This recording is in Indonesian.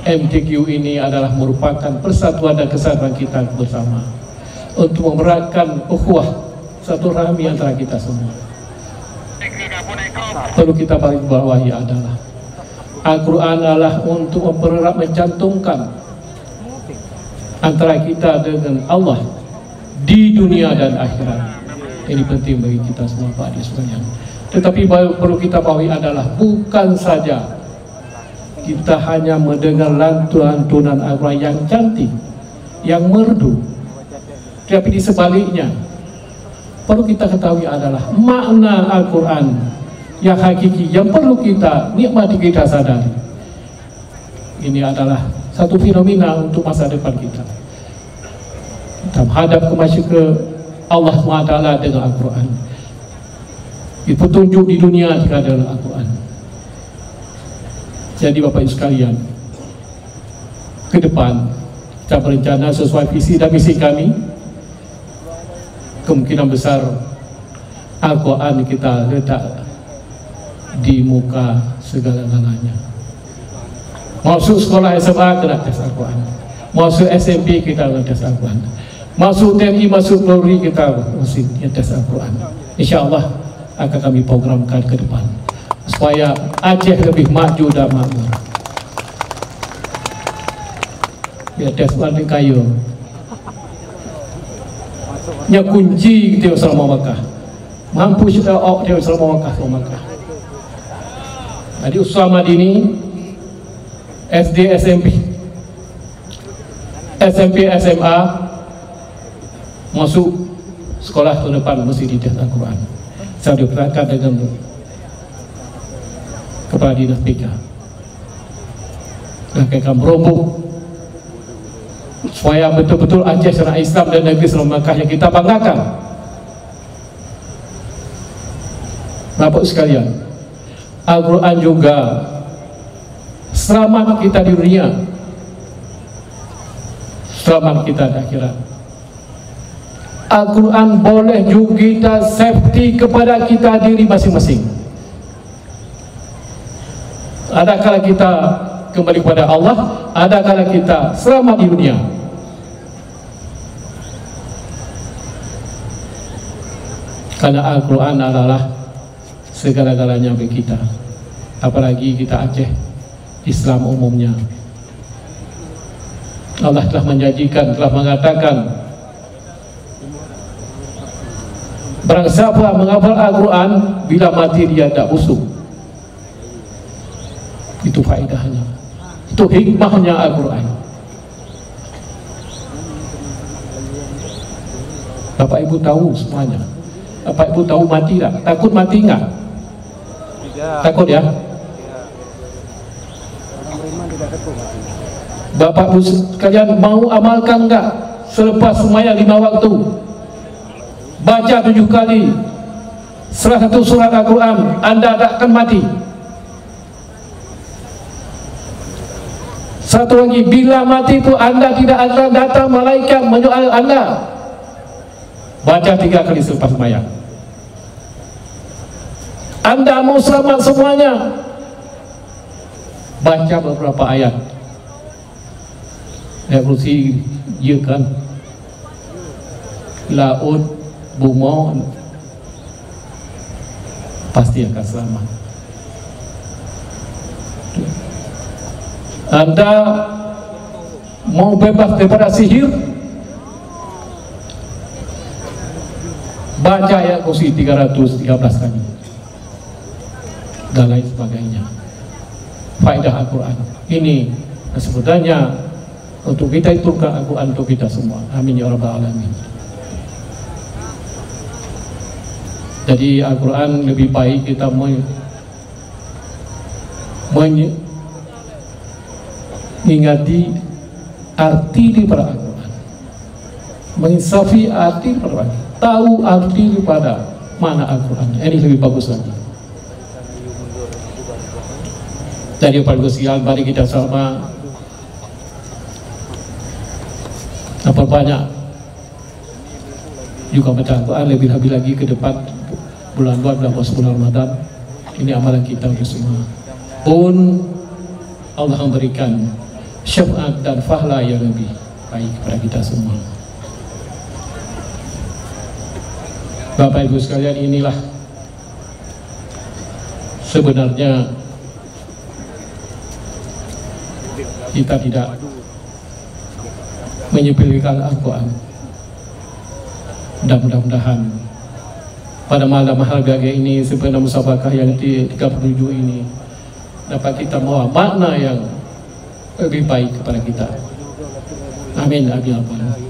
MTQ ini adalah merupakan persatuan dan kesatuan kita bersama untuk memeratkan ukhuwah satu rahmi antara kita semua. Perlu kita bawahi adalah Al-Quran adalah untuk mempererat, mencantumkan antara kita dengan Allah di dunia dan akhirat. Ini penting bagi kita semua Pak Adi sekalian. Tetapi perlu kita bawahi adalah bukan saja kita hanya mendengar lantunan Al-Quran yang cantik, yang merdu, tapi di sebaliknya perlu kita ketahui adalah makna Al-Quran yang hakiki, yang perlu kita nikmati, kita sadari. Ini adalah satu fenomena untuk masa depan kita. Kita menghadap ke Allah SWT dengan Al-Quran. Petunjuk di dunia jika adalah Al-Quran. Jadi Bapak Ibu sekalian, ke depan kita berencana sesuai visi dan misi kami. Kemungkinan besar Al-Quran kita letak di muka segala-galanya. Masuk sekolah SMA kena tes Al-Quran, masuk SMP kita kena tes Al-Quran, masuk TNI, masuk Polri kita mesti tes Al-Quran. InsyaAllah akan kami programkan ke depan supaya Aceh lebih maju dan makmur. Ya, tes Al-Quran kayu nya kunci kita selama Makkah, mampu kita dia selama Makkah. Jadi usaha Madini SD, SMP, SMA masuk sekolah tahun depan mesti dites Al-Quran. Saya diperhatikan dengan Kepala Dinas PK dan akan berombong supaya betul-betul Aceh secara Islam dan negeri selama Makkah yang kita banggakan. Bapak sekalian, Al-Quran juga selamat kita di dunia, selamat kita di akhirat. Al-Quran boleh juga kita safety kepada kita diri masing-masing. Ada kala kita kembali kepada Allah, ada kala kita selamat di dunia. Karena Al-Quran adalah segala-galanya bagi kita. Apalagi kita Aceh, Islam umumnya. Allah telah menjanjikan, telah mengatakan, barang siapa menghafal Al-Quran, bila mati dia tak busuk. Itu faedahnya, itu hikmahnya Al-Quran. Bapak Ibu tahu semuanya. Bapak Ibu tahu mati tak? Takut mati enggak? Takut ya? Bapak Ibu sekalian mau amalkan enggak selepas sembahyang 5 waktu? Baca 7 kali salah satu surat Al-Quran, Anda tak akan mati. Satu lagi, bila mati itu Anda tidak akan datang malaikat menyoal Anda. Baca 3 kali selepas sembahyang. Anda mau selamat semuanya, baca beberapa ayat. Ayat kursi, ya kan, laut, bumi, pasti akan selamat. Anda mau bebas daripada sihir, baca ayat kursi 313 kali dan lain sebagainya. Faedah Al-Quran ini sebenarnya untuk kita turunkan Al-Quran untuk kita semua. Amin ya rabbal alamin. Jadi Al-Quran lebih baik kita mengingati arti daripada Al-Quran, menginsafi arti daripada, tahu arti daripada mana Al-Quran. Ini lebih bagus lagi. Jadi Bapak Ibu sekalian, mari kita sama banyak juga baca Al-Quran, lebih-lebih lagi ke depan bulan 12 bulan Ramadan. Ini amalan kita untuk semua. Pun Allah memberikan syafaat dan pahala yang lebih baik kepada kita semua. Bapak Ibu sekalian, inilah sebenarnya kita tidak menyepelekan Al-Quran, dan mudah-mudahan pada malam harga ini sebenarnya musabakah yang ke-37 ini dapat kita membawa makna yang lebih baik kepada kita. Amin. Amin.